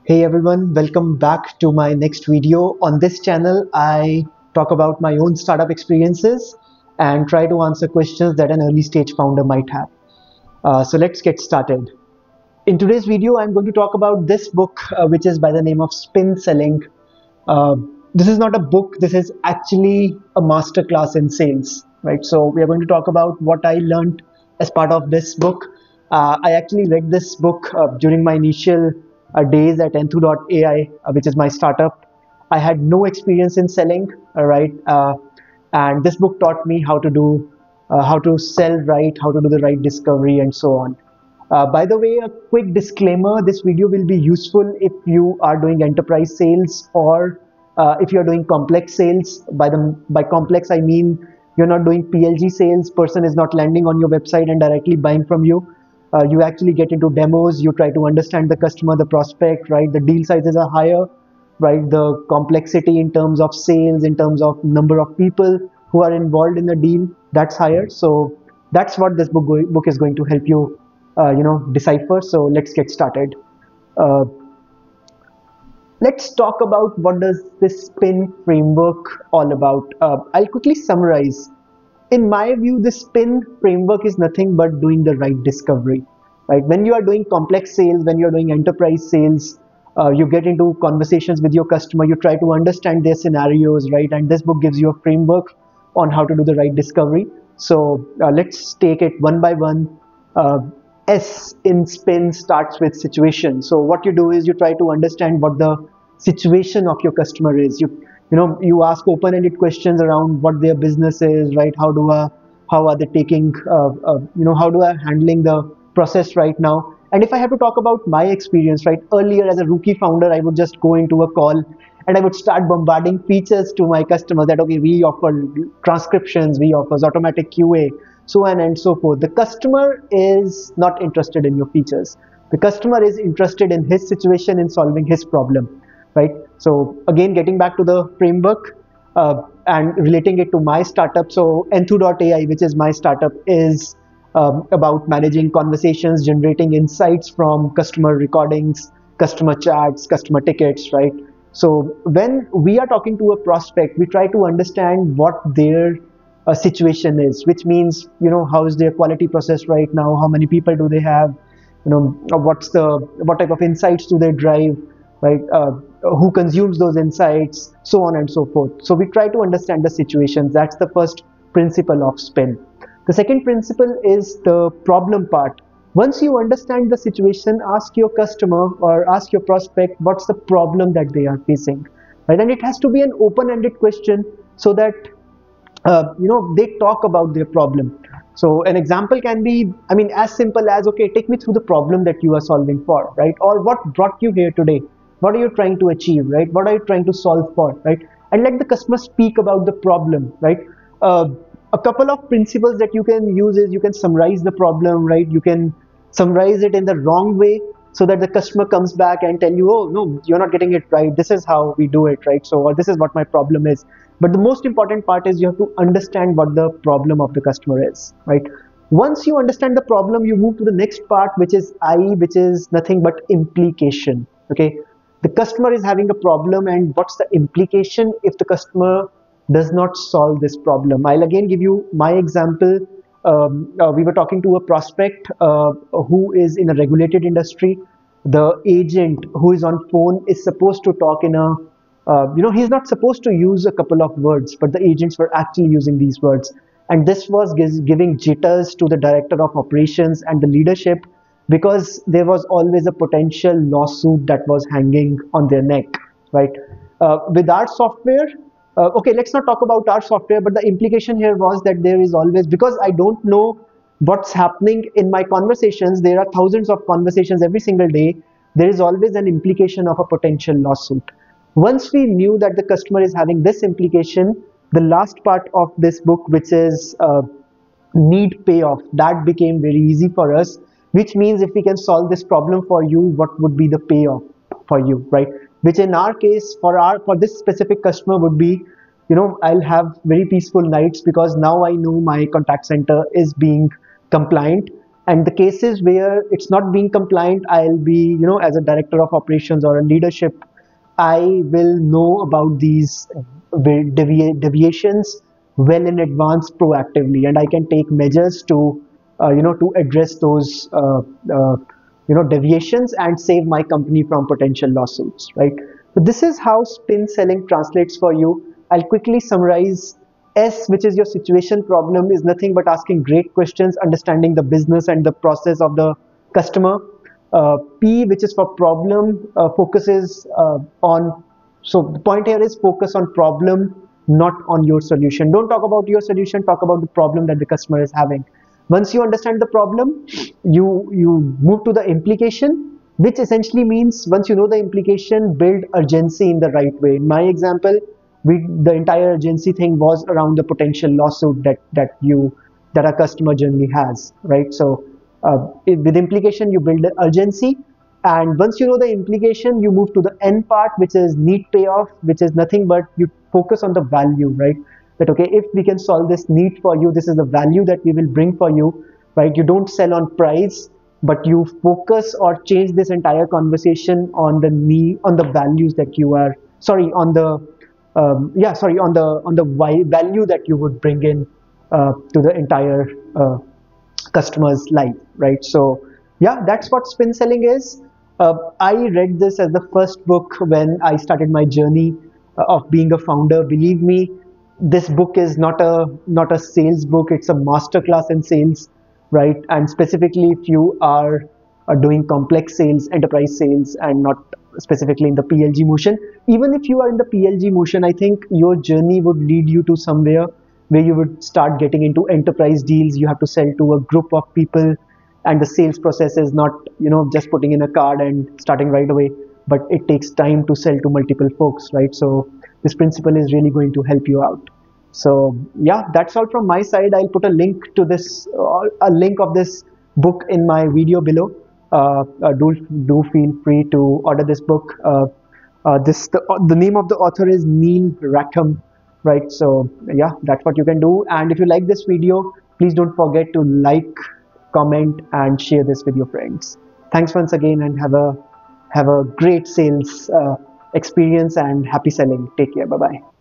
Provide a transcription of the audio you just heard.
Hey everyone, welcome back to my next video. On this channel, I talk about my own startup experiences and try to answer questions that an early stage founder might have. So let's get started. In today's video, I'm going to talk about this book, which is by the name of Spin Selling. Uh, this is not a book, this is actually a masterclass in sales, right? So we are going to talk about what I learned as part of this book. I actually read this book during my initial days at Enthu.ai, which is my startup. I had no experience in selling, right? And this book taught me how to sell right, how to do the right discovery, and so on. By the way, a quick disclaimer, this video will be useful if you are doing enterprise sales or if you're doing complex sales. By complex, I mean you're not doing PLG sales, person is not landing on your website and directly buying from you. You actually get into demos, you try to understand the customer, the prospect, right? The deal sizes are higher, right? The complexity in terms of sales, in terms of number of people who are involved in the deal, that's higher. So that's what this book is going to help you decipher. So let's get started. uh, let's talk about what does this spin framework all about. I'll quickly summarize. In my view, the spin framework is nothing but doing the right discovery, right? When you are doing complex sales, when you're doing enterprise sales, you get into conversations with your customer, you try to understand their scenarios, right? And this book gives you a framework on how to do the right discovery. So let's take it one by one. uh, S in spin starts with situation. So what you do is you try to understand what the situation of your customer is. You ask open-ended questions around what their business is, right? How are they taking how do I handling the process right now. And if I have to talk about my experience, right, earlier as a rookie founder, I would just go into a call and I would start bombarding features to my customers that, okay, we offer transcriptions, we offer automatic QA, so on and so forth. The customer is not interested in your features. The customer is interested in his situation, in solving his problem, right? So again, getting back to the framework and relating it to my startup. So Enthu.ai, which is my startup, is about managing conversations, generating insights from customer recordings, customer chats, customer tickets, right? So when we are talking to a prospect, we try to understand what their situation is, which means, how is their quality process right now? How many people do they have? What type of insights do they drive, right? Who consumes those insights, so on and so forth. So we try to understand the situations. That's the first principle of spin. The second principle is the problem part. Once you understand the situation, ask your customer or ask your prospect what's the problem that they are facing, right? And it has to be an open-ended question so that they talk about their problem. So an example can be, I mean, as simple as, okay, take me through the problem that you are solving for, right? Or what brought you here today? What are you trying to achieve, right? What are you trying to solve for, right? And let the customer speak about the problem, right? uh, a couple of principles that you can use is you can summarize the problem, right? You can summarize it in the wrong way so that the customer comes back and tell you, oh no, you're not getting it right, this is how we do it, right? So, or this is what my problem is. But the most important part is you have to understand what the problem of the customer is, right? Once you understand the problem, you move to the next part, which is I, which is nothing but implication. Okay, the customer is having a problem, and what's the implication if the customer does not solve this problem? I'll again give you my example. We were talking to a prospect who is in a regulated industry. The agent who is on phone is supposed to talk in a he's not supposed to use a couple of words, but the agents were actually using these words. And this was giving jitters to the director of operations and the leadership because there was always a potential lawsuit that was hanging on their neck, right? With our software, okay, let's not talk about our software, but the implication here was that there is always, because I don't know what's happening in my conversations, there are thousands of conversations every single day, there is always an implication of a potential lawsuit. Once we knew that the customer is having this implication, the last part of this book, which is need payoff, that became very easy for us, which means if we can solve this problem for you, what would be the payoff for you, right? Which in our case, for this specific customer would be, I'll have very peaceful nights because now I know my contact center is being compliant. And the cases where it's not being compliant, I'll be, as a director of operations or a leadership, I will know about these deviations well in advance proactively, and I can take measures to address those deviations and save my company from potential lawsuits, right? So this is how spin selling translates for you. I'll quickly summarize. S, which is your situation problem, is nothing but asking great questions, understanding the business and the process of the customer. P, which is for problem, focuses on, so the point here is focus on problem, not on your solution. Don't talk about your solution, talk about the problem that the customer is having. Once you understand the problem, you move to the implication, which essentially means once you know the implication, build urgency in the right way. In my example, the entire urgency thing was around the potential lawsuit that a customer generally has, right? So with implication, you build the urgency, and once you know the implication, you move to the end part, which is need payoff, which is nothing but you focus on the value, right? That okay, if we can solve this need for you, this is the value that we will bring for you, right? You don't sell on price, but you focus or change this entire conversation on the need, on the values that you are, sorry, on the on the value that you would bring in to the entire customer's life, right? So yeah, that's what spin selling is. I read this as the first book when I started my journey of being a founder. Believe me, this book is not a sales book. It's a masterclass in sales, right? And specifically, if you are doing complex sales, enterprise sales, and not specifically in the PLG motion. Even if you are in the PLG motion, I think your journey would lead you to somewhere where you would start getting into enterprise deals. You have to sell to a group of people, and the sales process is not just putting in a card and starting right away, but it takes time to sell to multiple folks, right? So this principle is really going to help you out. So yeah, that's all from my side. I'll put a link to this, a link of this book in my video below. Do feel free to order this book. The name of the author is Neil Rackham, right? So yeah, that's what you can do. And if you like this video, please don't forget to like, comment, and share this with your friends. Thanks once again, and have a great sales experience, and happy selling. Take care. Bye bye.